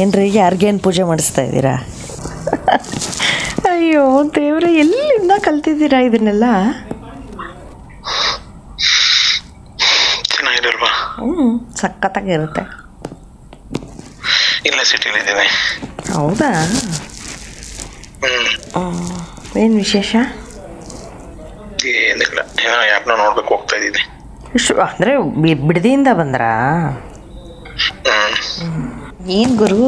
ಏನ್ರಿ ಯಾರಿಗೇನು ಪೂಜೆ ಮಾಡಿಸ್ತಾ ಇದ್ದೀರಾ? ಅಯ್ಯೋ ದೇವ್ರೆ, ಎಲ್ಲಿಂದ ಕಲ್ತಿದ್ದೀರಾ ಇದನ್ನೆಲ್ಲ? ಚೆನ್ನಾಗಿರಲ್ವಾ? ಸಖತ್ತಾಗಿರುತ್ತೆ. ಇಲ್ಲ, ಸಿಟಿಲಿದ್ದೀನಿ. ಹೌದಾ? ಏನು ವಿಶೇಷ? ಏನಿಲ್ಲ, ಯಾರನ್ನ ನೋಡ್ಬೇಕು ಹೋಗ್ತಾ ಇದ್ದೀನಿ. ಅಂದರೆ ಬಿಡದಿಯಿಂದ ಬಂದ್ರಾ? ಏನು ಗುರು,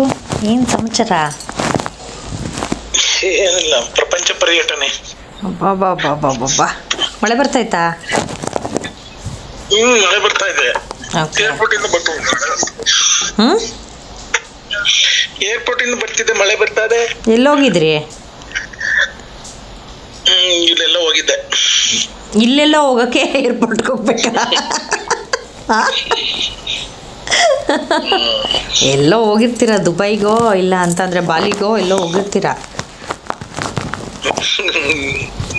ಏನು ಸಮಾಚಾರ? ಏನಿಲ್ಲ, ಪ್ರಪಂಚ ಪರ್ಯಟನೆ. ಬಾಬಾ ಮಳೆ ಬರ್ತಾಯ್ತಾ? ಮಳೆ ಬರ್ತಾ ಇದೆ. ಏರ್ಪೋರ್ಟ್ ಇಂದ ಏರ್ಪೋರ್ಟ್ ಇಂದ ಬರ್ತಿದ್ದೆ, ಮಳೆ ಬರ್ತಾ ಇದೆ. ಎಲ್ಲೋಗಿದ್ರಿ? ಇಲ್ಲೆಲ್ಲ ಹೋಗಿದ್ದೆ. ಇಲ್ಲೆಲ್ಲ ಹೋಗಕ್ಕೆ ಏರ್ಪೋರ್ಟ್ಗೆ ಹೋಗ್ಬೇಕಾ? ಎಲ್ಲೋ ಹೋಗಿರ್ತೀರಾ, ದುಬೈಗೋ ಇಲ್ಲ ಅಂತಂದ್ರೆ ಬಾಲಿಗೋ ಎಲ್ಲೋ ಹೋಗಿರ್ತೀರಾ.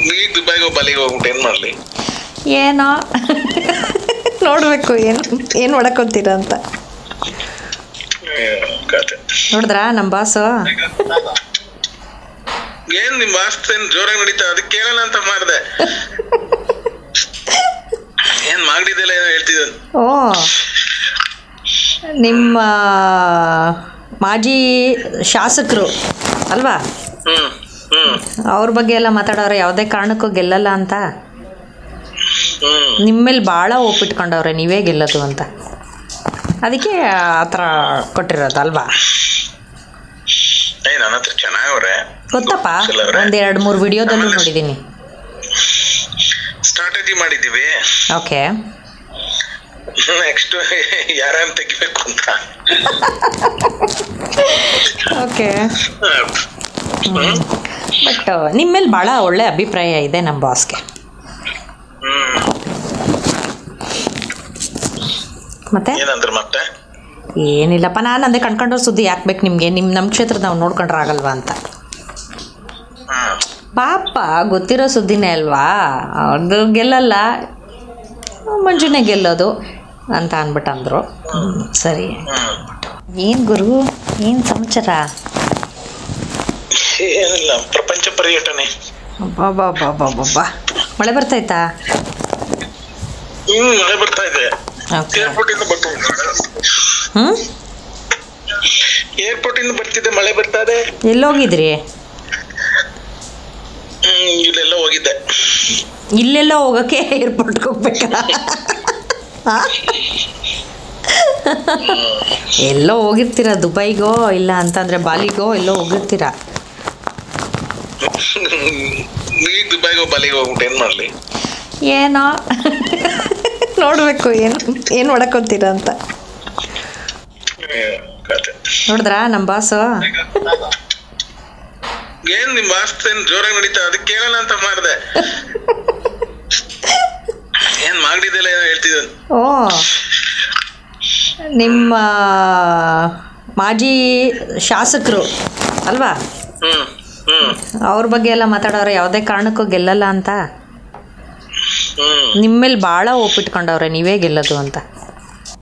ನೀ ದುಬೈಗೋ ಬಾಲಿಗೋ ಹೋಗ್ಬಿಟ್ಟು ಏನ್ ಮಾಡ್ಲಿ? ಏನೋ ನೋಡ್ಬೇಕು ಏನು ಮಾಡಕೊಂತೀರಾ ಅಂತ. ನೋಡಿದ್ರಾ ನಮ್ಮ ಬಾಸು? ಏನ್ ನಿಮ್ ಬಾಸ್ ಏನ್ ಜೋರಾಗಿ ನಡೀತಾ? ಅದಕ್ಕೆ ಕೇಳೋಣ ಅಂತ ಮಾಡಿದೆ. ಏನ್ ಮಾಡಿದೆಲ್ಲ ಏನೋ ಹೇಳ್ತಿದ್ದ. ಓ, ನಿಮ್ಮ ಮಾಜಿ ಶಾಸಕರು ಅಲ್ವಾ? ಅವ್ರ ಬಗ್ಗೆ ಎಲ್ಲ ಮಾತಾಡೋರೆ, ಯಾವುದೇ ಕಾರಣಕ್ಕೂ ಗೆಲ್ಲಲ್ಲ ಅಂತ. ನಿಮ್ಮೇಲೆ ಭಾಳ ಒಪ್ಪಿಟ್ಕೊಂಡವ್ರೆ ನೀವೇ ಗೆಲ್ಲೋದು ಅಂತ. ಅದಕ್ಕೆ ಆ ಥರ ಕೊಟ್ಟಿರೋದಲ್ವಾ? ನನ್ನ ಹತ್ರ ಚೆನ್ನಾಗವ್ರೆ, ಗೊತ್ತಪ್ಪ. ಒಂದು 2-3 ವಿಡಿಯೋದಲ್ಲೂ ನೋಡಿದ್ದೀನಿ. ಸ್ಟ್ರಾಟಜಿ ಮಾಡಿದ್ದೀವಿ. ಓಕೆ, ನೆಕ್ಸ್ಟ್ ಯಾರನ್ನ ತೆಗಿಬೇಕು ಅಂತ. ಓಕೆ, ಬಟ್ ನಿಮ್ಮೇಲೆ ಭಾಳ ಒಳ್ಳೆ ಅಭಿಪ್ರಾಯ ಇದೆ ನಮ್ಮ ಬಾಸ್ಗೆ. ಮತ್ತೆ ಮತ್ತೆ ಏನಿಲ್ಲಪ್ಪ, ನಾನು ಅಂದೆ ಕಣ್ಕೊಂಡ್ರೆ ಸುದ್ದಿ ಯಾಕೆ ಬೇಕು ನಿಮಗೆ? ನಮ್ಮ ಕ್ಷೇತ್ರದ ನಾವು ನೋಡ್ಕೊಂಡ್ರೆ ಆಗಲ್ವಾ ಅಂತ. ಪಾಪ ಗೊತ್ತಿರೋ ಸುದ್ದಿನೇ ಅಲ್ವಾ, ಅವ್ರದ್ದು ಗೆಲ್ಲಲ್ಲ, ಮಂಜುನೇ ಗೆಲ್ಲೋದು ಅಂತ ಅಂದ್ಬಿಟ್ಟಂದ್ರು. ಸರಿ, ಏನು ಗುರು, ಏನು ಸಮಾಚಾರ? ಏನಿಲ್ಲ, ಪ್ರಪಂಚ ಪರ್ಯಟನೆ. ಬಾಬಾ ಮಳೆ ಬರ್ತಾಯ್ತಾ? ಮಳೆ ಬರ್ತಾ ಇದೆ. ಏರ್ಪೋರ್ಟ್ ಇಂದ ಏರ್ಪೋರ್ಟ್ ಇಂದ ಬರ್ತಿದ್ದೆ, ಮಳೆ ಬರ್ತಾ ಇದೆ. ಎಲ್ಲೋಗಿದ್ರಿ? ಇಲ್ಲೆಲ್ಲ ಹೋಗಿದ್ದೆ. ಇಲ್ಲೆಲ್ಲ ಹೋಗಕ್ಕೆ ಏರ್ಪೋರ್ಟ್ಗೆ ಹೋಗ್ಬೇಕಾ? ಎಲ್ಲೋ ಹೋಗಿರ್ತೀರಾ, ದುಬೈಗೋ ಇಲ್ಲ ಅಂತಂದ್ರೆ ಬಾಲಿಗೋ ಎಲ್ಲೋ ಹೋಗಿರ್ತೀರಾ. ನೀ ದುಬೈಗೋ ಬಾಲಿಗೋ ಹೋಗ್ಬಿಟ್ಟು ಏನ್ ಮಾಡ್ಲಿ? ಏನೋ ನೋಡ್ಬೇಕು ಏನು ಮಾಡಕೊಂತೀರಾ ಅಂತ. ನೋಡಿದ್ರಾ ನಮ್ಮ ಬಾಸು? ಏನ್ ನಿಮ್ ಬಾಸ್ ಏನ್ ಜೋರಾಗಿ ನಡೀತಾ? ಅದಕ್ಕೆ ಕೇಳೋಣ ಅಂತ ಮಾಡಿದೆ. ಏನ್ ಮಾಡಿದೆಲ್ಲ ಏನೋ ಹೇಳ್ತಿದ್ದ. ಓ, ನಿಮ್ಮ ಮಾಜಿ ಶಾಸಕರು ಅಲ್ವಾ? ಅವ್ರ ಬಗ್ಗೆ ಎಲ್ಲ ಮಾತಾಡೋರೆ, ಯಾವುದೇ ಕಾರಣಕ್ಕೂ ಗೆಲ್ಲಲ್ಲ ಅಂತ. ನಿಮ್ಮೇಲೆ ಭಾಳ ಒಪ್ಪಿಟ್ಕೊಂಡವ್ರೆ ನೀವೇ ಗೆಲ್ಲೋದು ಅಂತ.